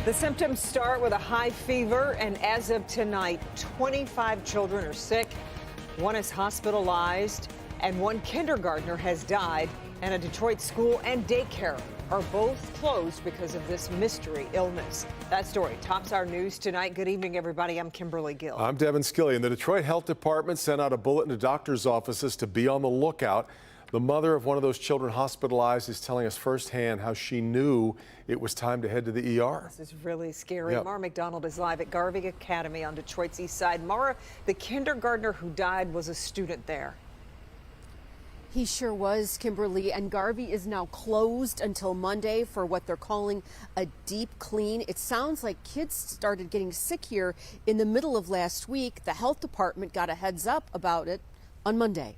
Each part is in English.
The symptoms start with a high fever, and as of tonight, 25 children are sick. One is hospitalized, and one kindergartner has died, and a Detroit school and daycare are both closed because of this mystery illness. That story tops our news tonight. Good evening, everybody. I'm Kimberly Gill. I'm Devin Skilly, and the Detroit Health Department sent out a bulletin to doctors' offices to be on the lookout. The mother of one of those children hospitalized is telling us firsthand how she knew it was time to head to the ER. This is really scary. Yep. Mara McDonald is live at Garvey Academy on Detroit's east side. Mara, the kindergartner who died was a student there. He sure was, Kimberly, and Garvey is now closed until Monday for what they're calling a deep clean. It sounds like kids started getting sick here in the middle of last week. The health department got a heads up about it on Monday.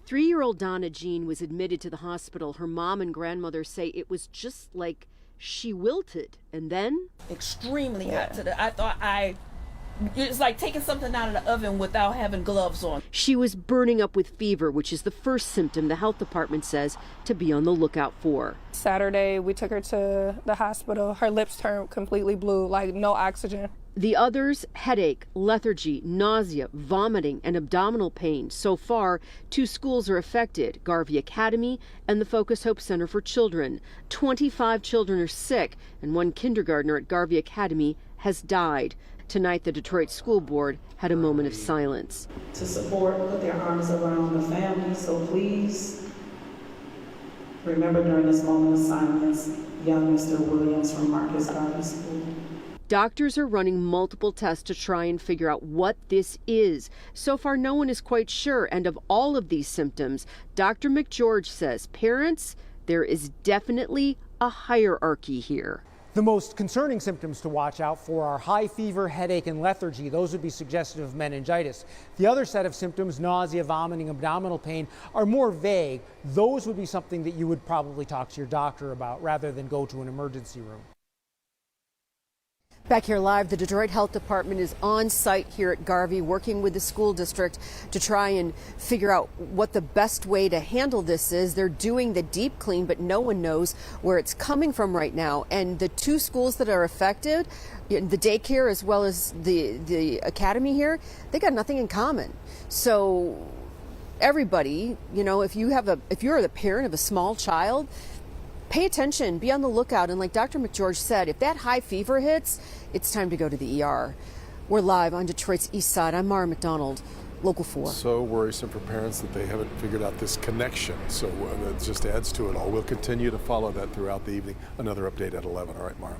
3-year-old Donna Jean was admitted to the hospital. Her mom and grandmother say it was just like she wilted, and then extremely hot. I thought it's like taking something out of the oven without having gloves on. She was burning up with fever, which is the first symptom the health department says to be on the lookout for. Saturday, we took her to the hospital. Her lips turned completely blue, like no oxygen. The others, headache, lethargy, nausea, vomiting, and abdominal pain. So far, 2 schools are affected, Garvey Academy and the Focus Hope Center for Children. 25 children are sick, and one kindergartner at Garvey Academy has died. Tonight, the Detroit School Board had a moment of silence. To support, put their arms around the family, so please remember during this moment of silence, young Mr. Williams from Marcus Garvey School. Doctors are running multiple tests to try and figure out what this is. So far, no one is quite sure. And of all of these symptoms, Dr. McGeorge says, parents, there is definitely a hierarchy here. The most concerning symptoms to watch out for are high fever, headache, and lethargy. Those would be suggestive of meningitis. The other set of symptoms, nausea, vomiting, abdominal pain, are more vague. Those would be something that you would probably talk to your doctor about rather than go to an emergency room. Back here live, the Detroit Health Department is on site here at Garvey working with the school district to try and figure out what the best way to handle this is. They're doing the deep clean, but no one knows where it's coming from right now. And the 2 schools that are affected, the daycare as well as the academy here, they got nothing in common. So everybody, you know, if you're the parent of a small child, pay attention, be on the lookout, and like Dr. McGeorge said, if that high fever hits, it's time to go to the ER. We're live on Detroit's east side. I'm Mara McDonald, Local 4. So worrisome for parents that they haven't figured out this connection, so it just adds to it all. We'll continue to follow that throughout the evening. Another update at 11. All right, Mara.